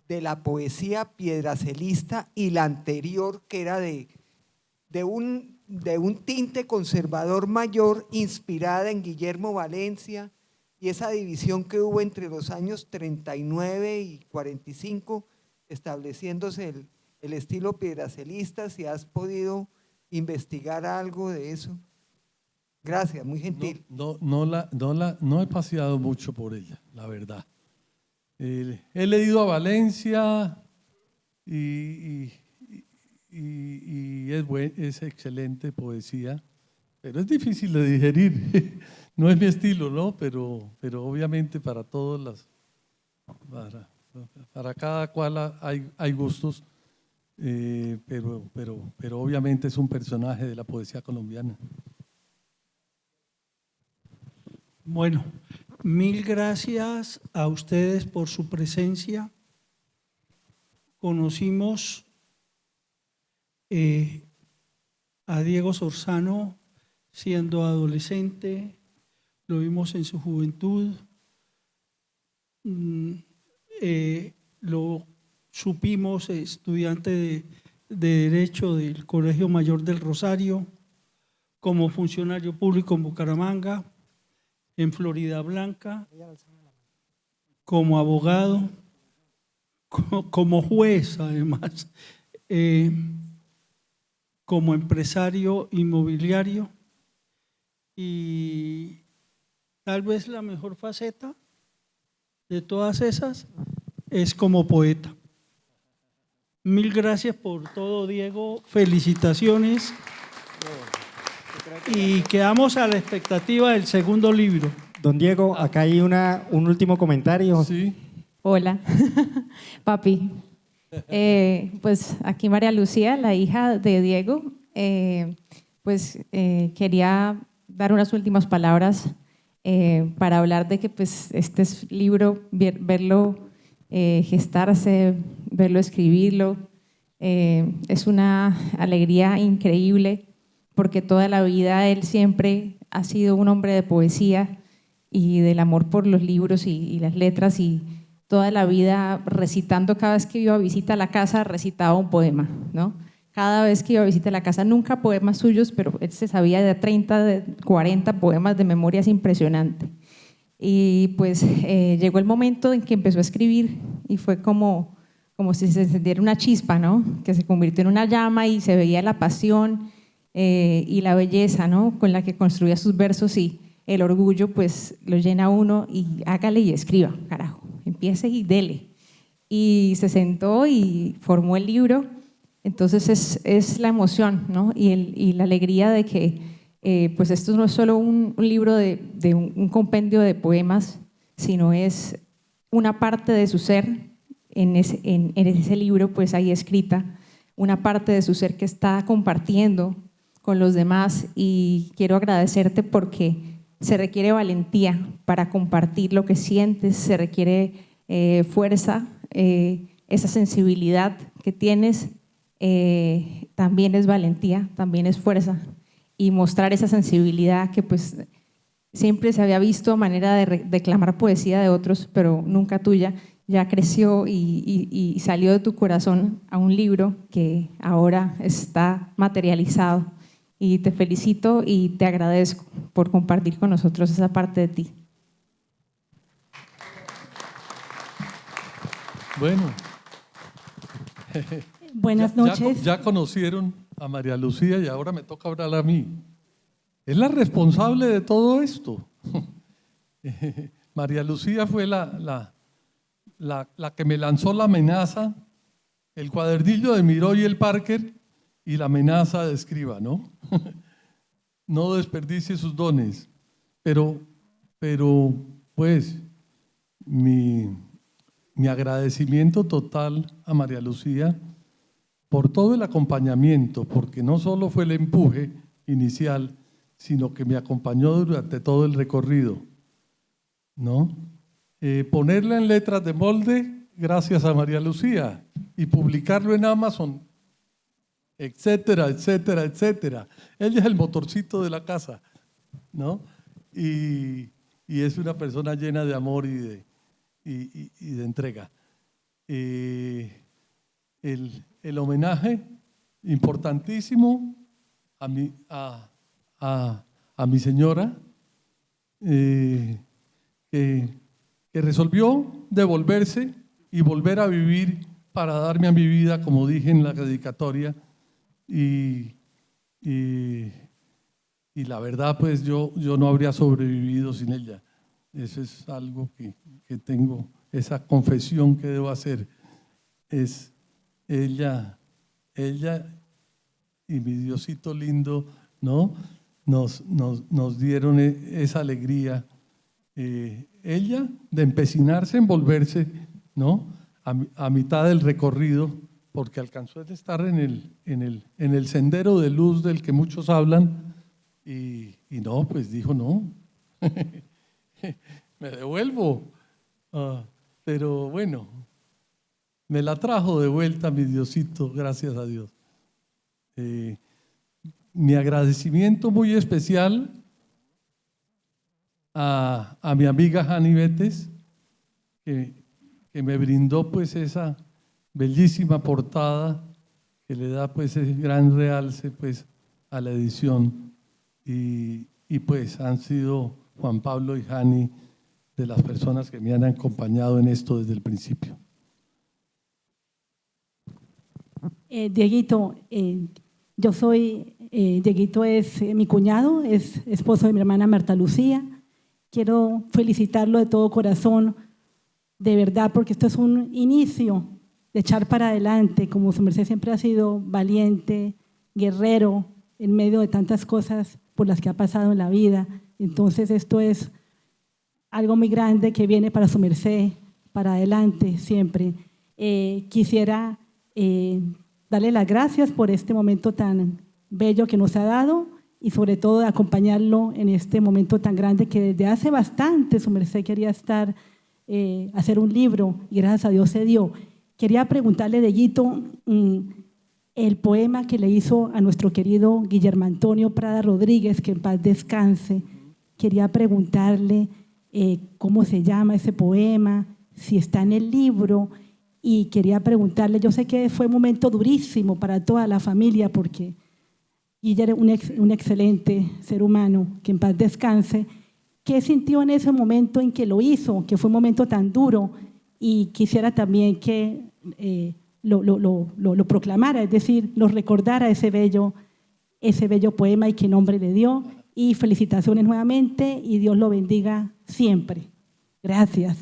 de la poesía piedracelista y la anterior, que era de un tinte conservador mayor, inspirada en Guillermo Valencia, y esa división que hubo entre los años 39 y 45, estableciéndose el estilo piedracelista? Si has podido investigar algo de eso. Gracias, muy gentil. No he paseado mucho por ella, la verdad. He leído a Valencia y es excelente poesía, pero es difícil de digerir. No es mi estilo, ¿no? Pero obviamente para todos para cada cual hay gustos, pero obviamente es un personaje de la poesía colombiana. Bueno, mil gracias a ustedes por su presencia. Conocimos a Diego Sorzano siendo adolescente, lo vimos en su juventud, lo supimos estudiante de Derecho del Colegio Mayor del Rosario, como funcionario público en Bucaramanga, en Florida Blanca, como abogado, como juez además, como empresario inmobiliario, y tal vez la mejor faceta de todas esas es como poeta. Mil gracias por todo, Diego. Felicitaciones. Y quedamos a la expectativa del segundo libro. Don Diego, acá hay un último comentario. Sí. Hola, papi. Pues aquí María Lucía, la hija de Diego, quería dar unas últimas palabras para hablar de que pues este libro, verlo gestarse, verlo escribirlo, es una alegría increíble, porque toda la vida él siempre ha sido un hombre de poesía y del amor por los libros y las letras, y toda la vida recitando. Cada vez que iba a visita a la casa recitaba un poema, ¿no? Cada vez que iba a visita a la casa, nunca poemas suyos, pero él se sabía de 30, de 40 poemas de memoria, es impresionante. Y pues llegó el momento en que empezó a escribir y fue como si se encendiera una chispa, ¿no? Que se convirtió en una llama y se veía la pasión y la belleza, ¿no? Con la que construía sus versos, y el orgullo pues lo llena a uno, y hágale y escriba, carajo, empiece y dele. Y se sentó y formó el libro. Entonces es la emoción, ¿no? y la alegría de que pues esto no es solo un libro de un compendio de poemas, sino es una parte de su ser. En ese libro pues hay escrita una parte de su ser que está compartiendo con los demás, y quiero agradecerte porque se requiere valentía para compartir lo que sientes, se requiere fuerza, esa sensibilidad que tienes también es valentía, también es fuerza, y mostrar esa sensibilidad que pues siempre se había visto a manera de declamar poesía de otros, pero nunca tuya, ya creció y salió de tu corazón a un libro que ahora está materializado. Y te felicito y te agradezco por compartir con nosotros esa parte de ti. Bueno. Buenas noches. Ya conocieron a María Lucía y ahora me toca hablar a mí. Es la responsable de todo esto. María Lucía fue la que me lanzó la amenaza, el cuadernillo de Miró y el Parker, y la amenaza de escriba, ¿no? No desperdicie sus dones. Pero pues, mi agradecimiento total a María Lucía por todo el acompañamiento, porque no solo fue el empuje inicial, sino que me acompañó durante todo el recorrido, ¿no? Ponerla en letras de molde, gracias a María Lucía, y publicarlo en Amazon, etcétera, etcétera, etcétera. Ella es el motorcito de la casa, ¿no? Y es una persona llena de amor y de entrega. el homenaje importantísimo a mi señora, que resolvió devolverse y volver a vivir para darme a mi vida, como dije en la dedicatoria, y la verdad, pues yo no habría sobrevivido sin ella. Eso es algo que tengo, esa confesión que debo hacer. Es ella y mi Diosito lindo, ¿no? Nos dieron esa alegría. Ella de empecinarse en volverse, ¿no? A mitad del recorrido, porque alcanzó a estar en el sendero de luz del que muchos hablan, y no, pues dijo no, me devuelvo. Pero bueno, me la trajo de vuelta mi Diosito, gracias a Dios. Mi agradecimiento muy especial a mi amiga Jani Betes, que me brindó pues esa bellísima portada que le da pues ese gran realce pues a la edición, y pues han sido Juan Pablo y Jani de las personas que me han acompañado en esto desde el principio. Dieguito, Dieguito es mi cuñado, es esposo de mi hermana Marta Lucía. Quiero felicitarlo de todo corazón, de verdad, porque esto es un inicio de echar para adelante, como su merced siempre ha sido valiente, guerrero, en medio de tantas cosas por las que ha pasado en la vida. Entonces esto es algo muy grande que viene para su merced, para adelante siempre. Quisiera darle las gracias por este momento tan bello que nos ha dado y sobre todo de acompañarlo en este momento tan grande que desde hace bastante su merced quería estar, hacer un libro y gracias a Dios se dio. Quería preguntarle, Dieguito, el poema que le hizo a nuestro querido Guillermo Antonio Prada Rodríguez, que en paz descanse. Quería preguntarle cómo se llama ese poema, si está en el libro, y quería preguntarle, yo sé que fue un momento durísimo para toda la familia porque Guillermo es un excelente ser humano, que en paz descanse. ¿Qué sintió en ese momento en que lo hizo, que fue un momento tan duro? Y quisiera también que lo proclamara, es decir, lo recordara ese bello poema y qué nombre le dio. Y felicitaciones nuevamente y Dios lo bendiga siempre. Gracias.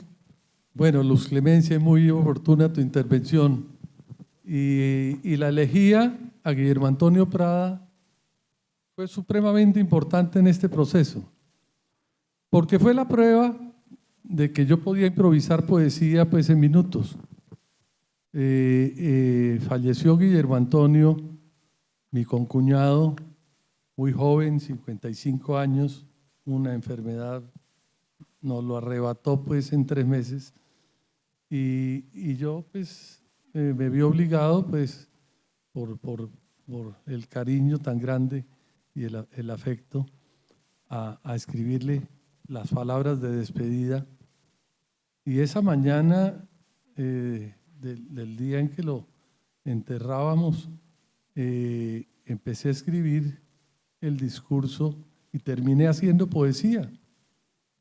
Bueno, Luz Clemencia, muy oportuna tu intervención. Y la elegía a Guillermo Antonio Prada fue supremamente importante en este proceso, porque fue la prueba de que yo podía improvisar poesía pues en minutos. Falleció Guillermo Antonio, mi concuñado, muy joven, 55 años, una enfermedad nos lo arrebató pues en 3 meses y yo pues me vi obligado pues por el cariño tan grande y el afecto a escribirle las palabras de despedida. Y esa mañana del día en que lo enterrábamos, empecé a escribir el discurso y terminé haciendo poesía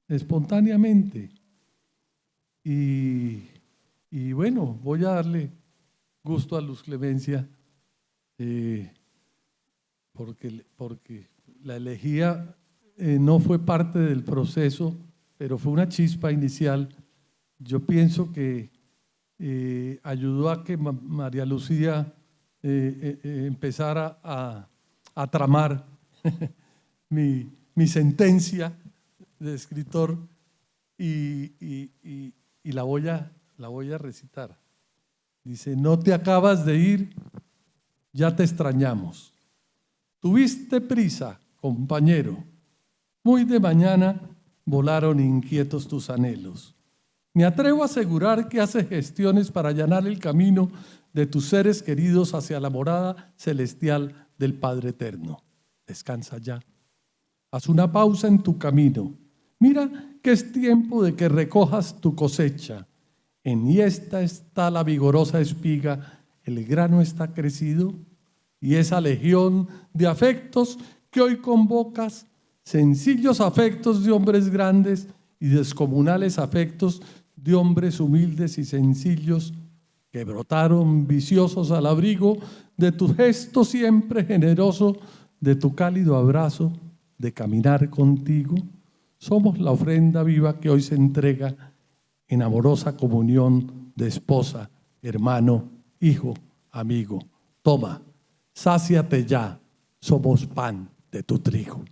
espontáneamente. Y bueno, voy a darle gusto a Luz Clemencia porque la elegía no fue parte del proceso, pero fue una chispa inicial. Yo pienso que ayudó a que María Lucía empezara a tramar mi sentencia de escritor y la voy a recitar. Dice: no te acabas de ir, ya te extrañamos. Tuviste prisa, compañero. Muy de mañana volaron inquietos tus anhelos. Me atrevo a asegurar que haces gestiones para allanar el camino de tus seres queridos hacia la morada celestial del Padre Eterno. Descansa ya. Haz una pausa en tu camino. Mira que es tiempo de que recojas tu cosecha En esta está la vigorosa espiga, el grano está crecido, y esa legión de afectos que hoy convocas, sencillos afectos de hombres grandes y descomunales afectos de hombres humildes y sencillos, que brotaron viciosos al abrigo de tu gesto siempre generoso, de tu cálido abrazo, de caminar contigo, somos la ofrenda viva que hoy se entrega en amorosa comunión de esposa, hermano, hijo, amigo. Toma, sáciate ya, somos pan de tu trigo.